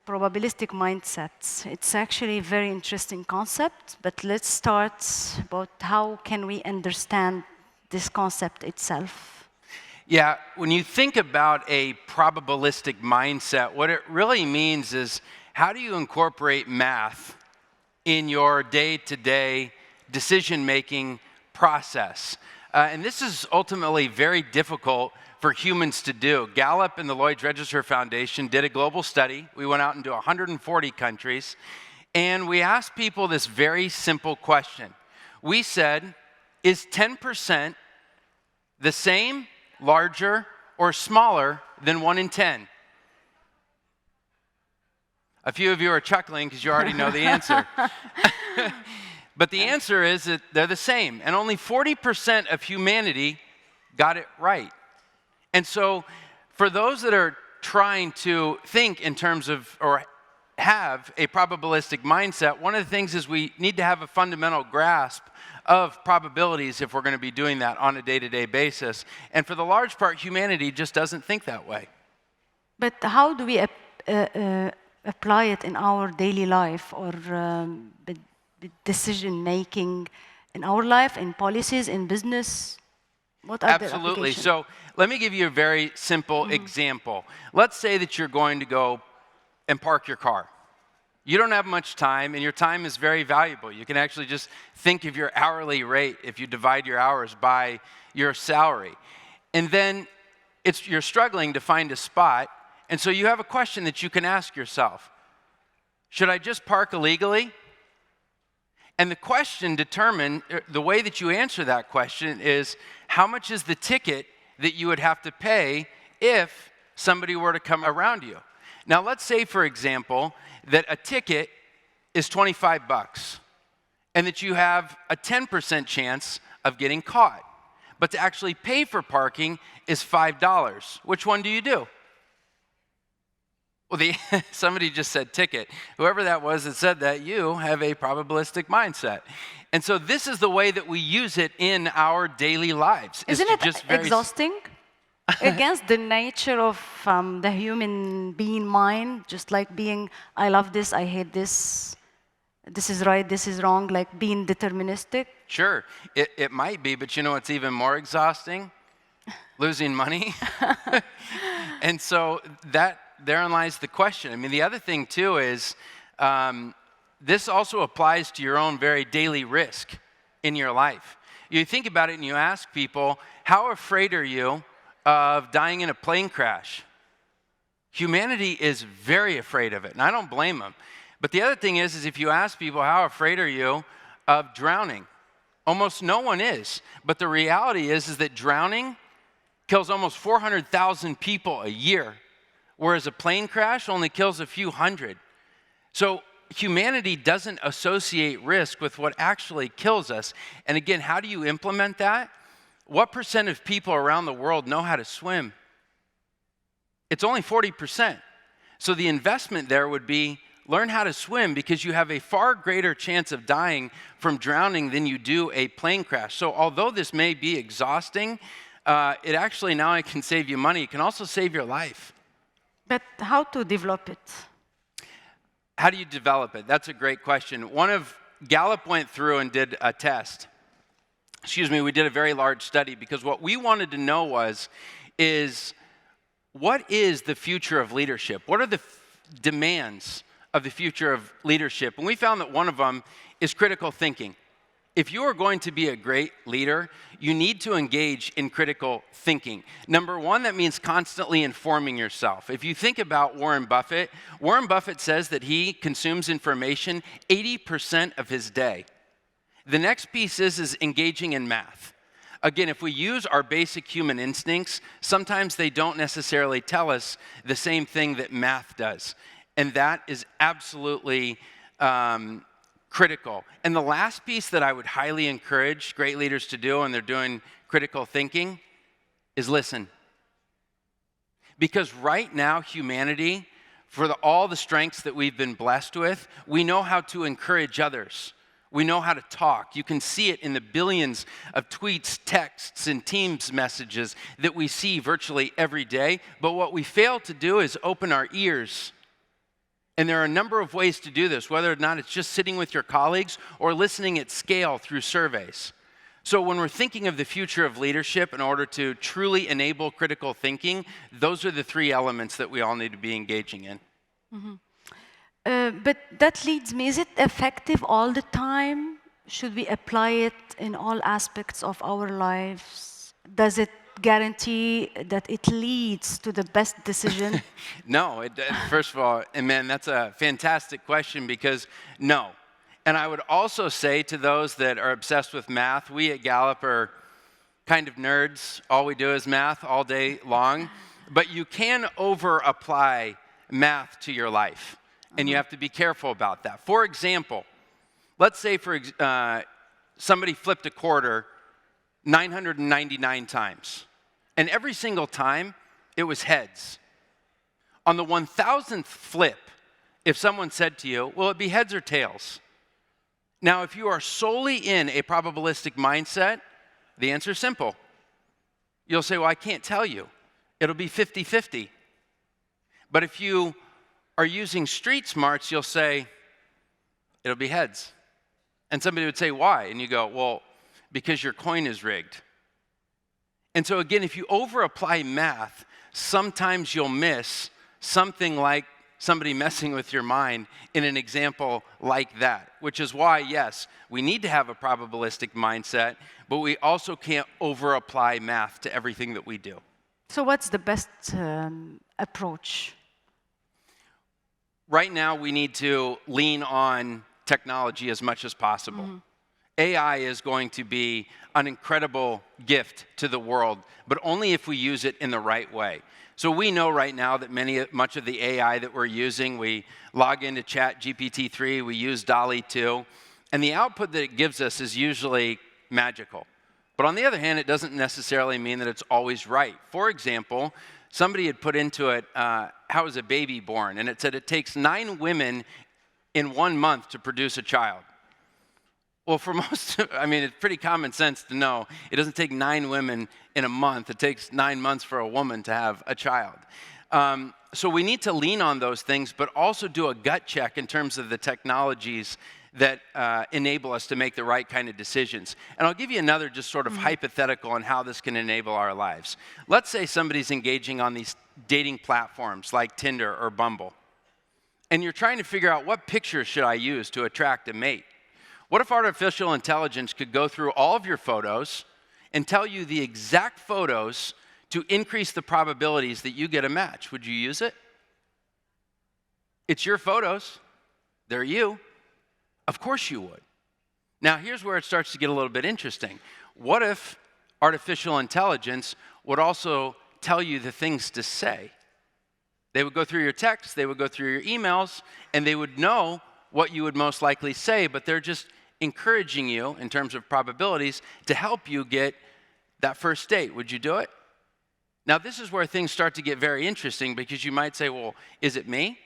probabilistic mindsets. It's actually a very interesting concept, but let's start about how can we understand this concept itself. Yeah, when you think about a probabilistic mindset, what it really means is how do you incorporate math in your day-to-day decision-making process? And this is ultimately very difficult for humans to do. Gallup and the Lloyd's Register Foundation did a global study. We went out into 140 countries, and we asked people this very simple question. We said, is 10% the same, larger, or smaller than 1 in 10? A few of you are chuckling because you already know the answer. But the answer is that they're the same, and only 40% of humanity got it right. And so for those that are trying to think in terms of, or have a probabilistic mindset, one of the things is we need to have a fundamental grasp of probabilities if we're going to be doing that on a day-to-day basis. And for the large part, humanity just doesn't think that way. But how do we apply it in our daily life or decision-making in our life, in policies, in business? What are Absolutely. So let me give you a very simple example. Let's say that you're going to go and park your car. You don't have much time, and your time is very valuable. You can actually just think of your hourly rate if you divide your hours by your salary. And then you're struggling to find a spot, and so you have a question that you can ask yourself. Should I just park illegally? And the question the way that you answer that question is, how much is the ticket that you would have to pay if somebody were to come around you? Now, let's say, for example, that a ticket is $25 and that you have a 10% chance of getting caught. But to actually pay for parking is $5. Which one do you do? Well, somebody just said ticket. Whoever that was that said that, you have a probabilistic mindset. And so this is the way that we use it in our daily lives. Isn't it just exhausting? Against the nature of the human being mind, just like being, I love this, I hate this, this is right, this is wrong, like being deterministic? Sure, it might be, but you know what's even more exhausting? Losing money. And so therein lies the question. I mean, the other thing too is this also applies to your own very daily risk in your life. You think about it and you ask people, how afraid are you of dying in a plane crash? Humanity is very afraid of it, and I don't blame them. But the other thing is if you ask people, how afraid are you of drowning? Almost no one is. But the reality is that drowning kills almost 400,000 people a year, whereas a plane crash only kills a few hundred. So humanity doesn't associate risk with what actually kills us. And again, how do you implement that? What percent of people around the world know how to swim? It's only 40%. So the investment there would be learn how to swim, because you have a far greater chance of dying from drowning than you do a plane crash. So although this may be exhausting, it actually not only can save you money, it can also save your life. But how to develop it? How do you develop it? That's a great question. Gallup went through and did a test. We did a very large study, because what we wanted to know is what is the future of leadership? What are the demands of the future of leadership? And we found that one of them is critical thinking. If you are going to be a great leader, you need to engage in critical thinking. Number one, that means constantly informing yourself. If you think about Warren Buffett says that he consumes information 80% of his day. The next piece is engaging in math. Again, if we use our basic human instincts, sometimes they don't necessarily tell us the same thing that math does. And that is absolutely critical. And the last piece that I would highly encourage great leaders to do when they're doing critical thinking is listen. Because right now, humanity, for all the strengths that we've been blessed with, we know how to encourage others. We know how to talk. You can see it in the billions of tweets, texts, and Teams messages that we see virtually every day. But what we fail to do is open our ears And there are a number of ways to do this, whether or not it's just sitting with your colleagues or listening at scale through surveys. So when we're thinking of the future of leadership in order to truly enable critical thinking, those are the three elements that we all need to be engaging in. But that leads me, is it effective all the time? Should we apply it in all aspects of our lives? Does it guarantee that it leads to the best decision? No, first of all, and man, that's a fantastic question because no. And I would also say to those that are obsessed with math, we at Gallup are kind of nerds. All we do is math all day long. But you can over-apply math to your life, and you have to be careful about that. For example, let's say somebody flipped a quarter 999 times, and every single time it was heads. On the 1,000th flip, if someone said to you, will it be heads or tails? Now, if you are solely in a probabilistic mindset, the answer is simple. You'll say, well, I can't tell you. It'll be 50-50. But if you are using street smarts, you'll say, it'll be heads. And somebody would say, why? And you go, well, because your coin is rigged. And so again, if you over-apply math, sometimes you'll miss something like somebody messing with your mind in an example like that, which is why, yes, we need to have a probabilistic mindset, but we also can't over-apply math to everything that we do. So what's the best approach? Right now, we need to lean on technology as much as possible. AI is going to be an incredible gift to the world, but only if we use it in the right way. So we know right now that much of the AI that we're using, we log into ChatGPT-3, we use DALL-E 2, and the output that it gives us is usually magical. But on the other hand, it doesn't necessarily mean that it's always right. For example, somebody had put into it, how is a baby born? And it said it takes 9 women in 1 month to produce a child. Well, for most, I mean, it's pretty common sense to know it doesn't take 9 women in a month. It takes 9 months for a woman to have a child. So we need to lean on those things, but also do a gut check in terms of the technologies that enable us to make the right kind of decisions. And I'll give you another just sort of hypothetical on how this can enable our lives. Let's say somebody's engaging on these dating platforms like Tinder or Bumble, and you're trying to figure out what pictures should I use to attract a mate. What if artificial intelligence could go through all of your photos and tell you the exact photos to increase the probabilities that you get a match? Would you use it? It's your photos. They're you. Of course you would. Now, here's where it starts to get a little bit interesting. What if artificial intelligence would also tell you the things to say? They would go through your texts, they would go through your emails, and they would know what you would most likely say, but they're just encouraging you in terms of probabilities to help you get that first date. Would you do it? Now, this is where things start to get very interesting because you might say, well, is it me?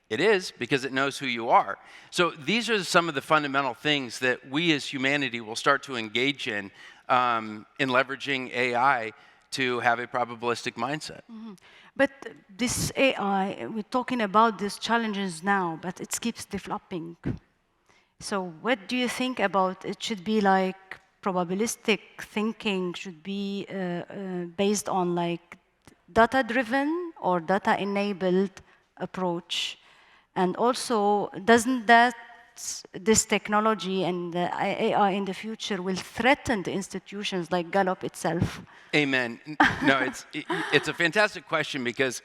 It is, because it knows who you are. So these are some of the fundamental things that we as humanity will start to engage in leveraging AI to have a probabilistic mindset. But this AI, we're talking about these challenges now, but it keeps developing. So what do you think about it? Should be like probabilistic thinking should be based on like data-driven or data-enabled approach? And also, doesn't this technology and the AI in the future will threaten the institutions like Gallup itself? Amen. No, it's a fantastic question because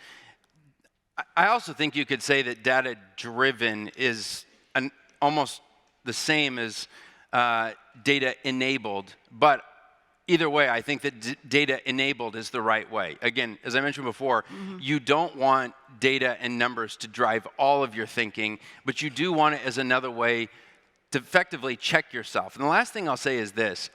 I also think you could say that data-driven is almost the same as data-enabled, but either way, I think that data-enabled is the right way. Again, as I mentioned before, you don't want data and numbers to drive all of your thinking, but you do want it as another way to effectively check yourself. And the last thing I'll say is this,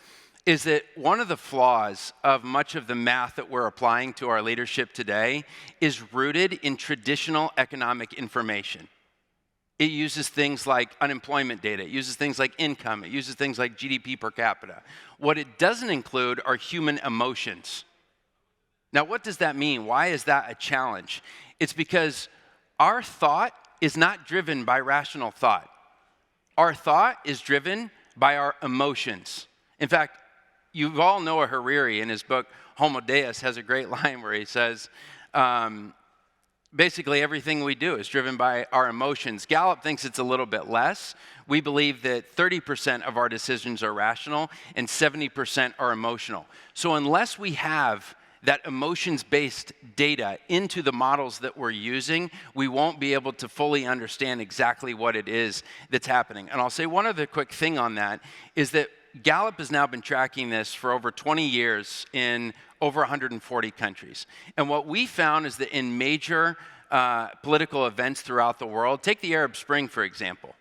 is that one of the flaws of much of the math that we're applying to our leadership today is rooted in traditional economic information. It uses things like unemployment data, it uses things like income, it uses things like GDP per capita. What it doesn't include are human emotions. Now, what does that mean? Why is that a challenge? It's because our thought is not driven by rational thought. Our thought is driven by our emotions. In fact, you all know Hariri in his book Homo Deus has a great line where he says, basically everything we do is driven by our emotions. Gallup thinks it's a little bit less. We believe that 30% of our decisions are rational and 70% are emotional. So unless we have that emotions-based data into the models that we're using, we won't be able to fully understand exactly what it is that's happening. And I'll say one other quick thing on that is that Gallup has now been tracking this for over 20 years in over 140 countries. And what we found is that in major political events throughout the world, take the Arab Spring, for example.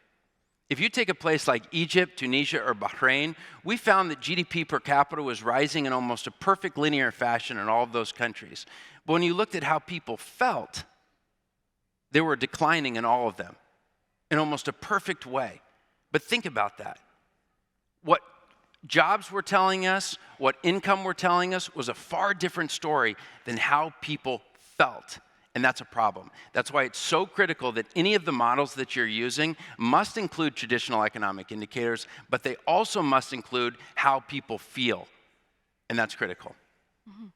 If you take a place like Egypt, Tunisia, or Bahrain, we found that GDP per capita was rising in almost a perfect linear fashion in all of those countries. But when you looked at how people felt, they were declining in all of them in almost a perfect way. But think about that. What jobs were telling us, what income were telling us was a far different story than how people felt. And that's a problem. That's why it's so critical that any of the models that you're using must include traditional economic indicators, but they also must include how people feel. And that's critical. Mm-hmm.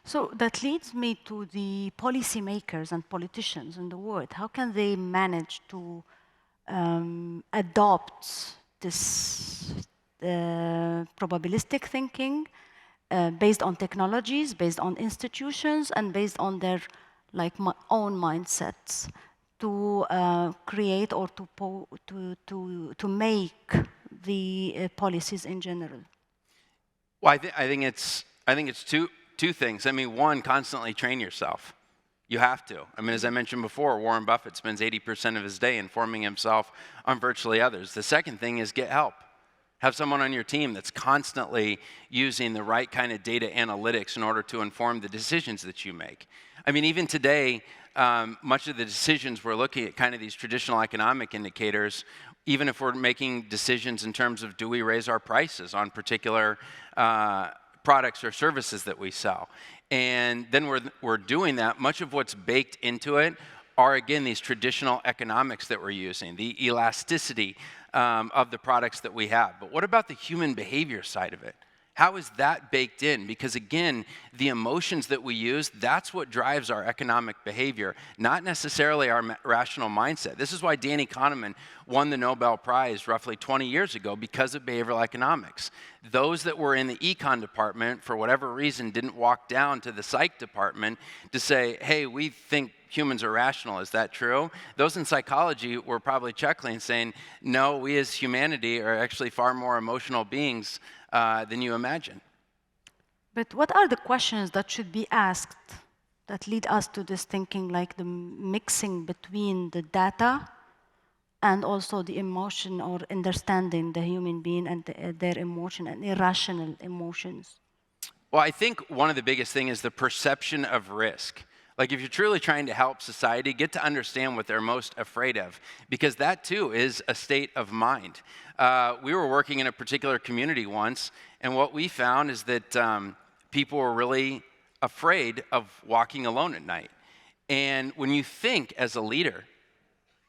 So that leads me to the policymakers and politicians in the world. How can they manage to adopt this probabilistic thinking based on technologies, based on institutions, and based on their own mindsets to create or to make the policies in general? Well, I think it's two things. I mean, one, constantly train yourself. You have to. I mean, as I mentioned before, Warren Buffett spends 80% of his day informing himself on virtually others. The second thing is get help. Have someone on your team that's constantly using the right kind of data analytics in order to inform the decisions that you make. I mean, even today, much of the decisions we're looking at kind of these traditional economic indicators, even if we're making decisions in terms of do we raise our prices on particular products or services that we sell. And then we're doing that. Much of what's baked into it are, again, these traditional economics that we're using, the elasticity of the products that we have. But what about the human behavior side of it? How is that baked in? Because again, the emotions that we use, that's what drives our economic behavior, not necessarily our rational mindset. This is why Danny Kahneman won the Nobel Prize roughly 20 years ago because of behavioral economics. Those that were in the econ department, for whatever reason, didn't walk down to the psych department to say, hey, we think humans are rational, is that true? Those in psychology were probably chuckling and saying, no, we as humanity are actually far more emotional beings than you imagine. But what are the questions that should be asked that lead us to this thinking, like the mixing between the data and also the emotion or understanding the human being and their emotion and irrational emotions? Well, I think one of the biggest things is the perception of risk. Like if you're truly trying to help society, get to understand what they're most afraid of, because that too is a state of mind. We were working in a particular community once, and what we found is that people were really afraid of walking alone at night. And when you think as a leader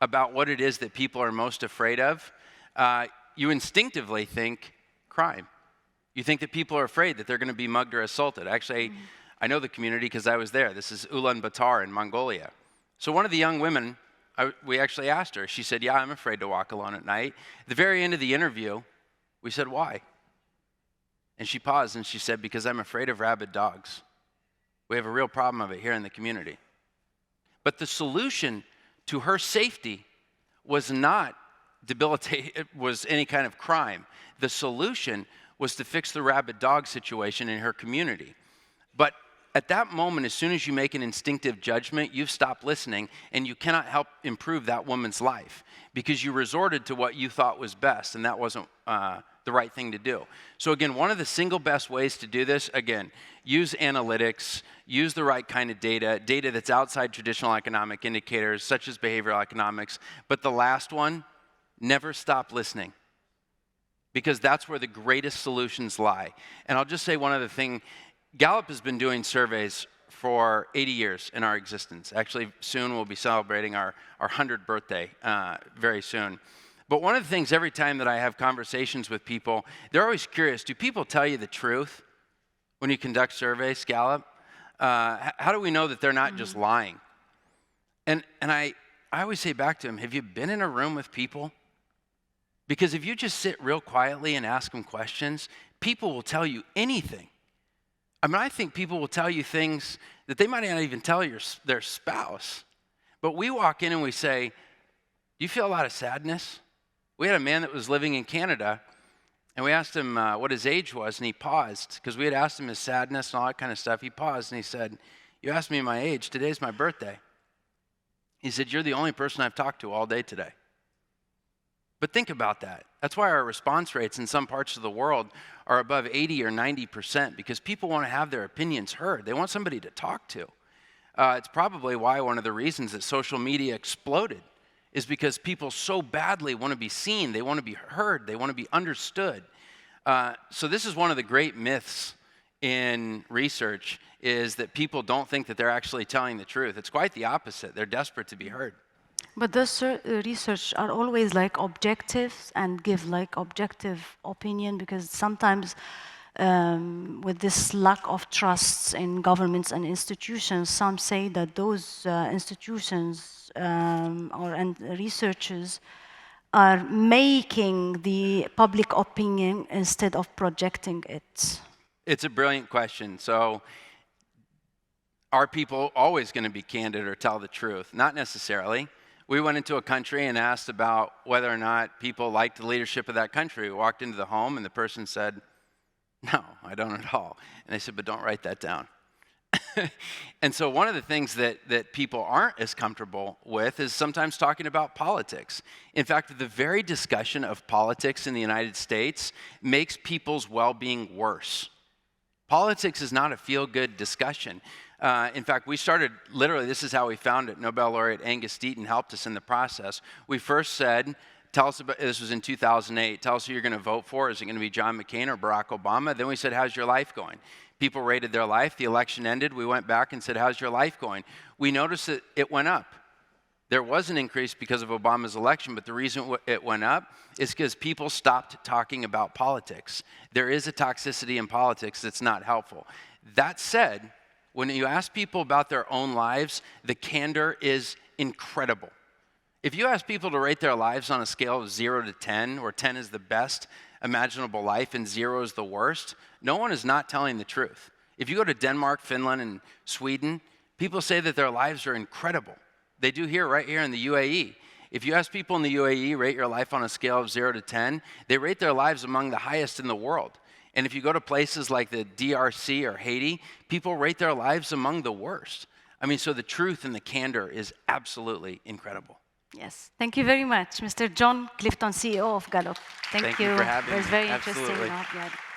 about what it is that people are most afraid of, you instinctively think crime. You think that people are afraid that they're going to be mugged or assaulted. Actually, I know the community because I was there. This is Ulaanbaatar in Mongolia. So one of the young women, we actually asked her. She said, yeah, I'm afraid to walk alone at night. At the very end of the interview, we said, why? And she paused and she said, because I'm afraid of rabid dogs. We have a real problem of it here in the community. But the solution to her safety was not was any kind of crime. The solution was to fix the rabid dog situation in her community. But at that moment, as soon as you make an instinctive judgment, you've stopped listening, and you cannot help improve that woman's life because you resorted to what you thought was best, and that wasn't the right thing to do. So again, one of the single best ways to do this, again, use analytics, use the right kind of data that's outside traditional economic indicators, such as behavioral economics. But the last one, never stop listening, because that's where the greatest solutions lie. And I'll just say one other thing. Gallup has been doing surveys for 80 years in our existence. Actually, soon we'll be celebrating our 100th birthday very soon. But one of the things every time that I have conversations with people, they're always curious, do people tell you the truth when you conduct surveys, Gallup? How do we know that they're not just lying? And I always say back to them, have you been in a room with people? Because if you just sit real quietly and ask them questions, people will tell you anything. I mean, I think people will tell you things that they might not even tell their spouse. But we walk in and we say, do you feel a lot of sadness? We had a man that was living in Canada, and we asked him what his age was, and he paused, because we had asked him his sadness and all that kind of stuff. He paused, and he said, you asked me my age. Today's my birthday. He said, you're the only person I've talked to all day today. But think about that. That's why our response rates in some parts of the world are above 80 or 90%, because people want to have their opinions heard. They want somebody to talk to. It's probably why one of the reasons that social media exploded is because people so badly want to be seen, they want to be heard, they want to be understood. So this is one of the great myths in research, is that people don't think that they're actually telling the truth. It's quite the opposite. They're desperate to be heard. But those research are always like objectives and give like objective opinion, because sometimes with this lack of trust in governments and institutions, some say that those institutions and researchers are making the public opinion instead of projecting it. It's a brilliant question. So, are people always going to be candid or tell the truth? Not necessarily. We went into a country and asked about whether or not people liked the leadership of that country. We walked into the home and the person said, no, I don't at all. And they said, but don't write that down. And so one of the things that people aren't as comfortable with is sometimes talking about politics. In fact, the very discussion of politics in the United States makes people's well-being worse. Politics is not a feel-good discussion. In fact, we started, literally, this is how we found it. Nobel laureate Angus Deaton helped us in the process. We first said, tell us about, this was in 2008, tell us who you're going to vote for. Is it going to be John McCain or Barack Obama? Then we said, how's your life going? People rated their life. The election ended. We went back and said, how's your life going? We noticed that it went up. There was an increase because of Obama's election, but the reason it went up is because people stopped talking about politics. There is a toxicity in politics that's not helpful. That said, when you ask people about their own lives, the candor is incredible. If you ask people to rate their lives on a scale of 0 to 10, where 10 is the best imaginable life and 0 is the worst, no one is not telling the truth. If you go to Denmark, Finland, and Sweden, people say that their lives are incredible. They do here, right here in the UAE. If you ask people in the UAE, rate your life on a scale of 0 to 10, they rate their lives among the highest in the world. And if you go to places like the DRC or Haiti, people rate their lives among the worst. I mean, so the truth and the candor is absolutely incredible. Yes. Thank you very much, Mr. Jon Clifton, CEO of Gallup. Thank you. Thank you for having me. It was very Absolutely. interesting.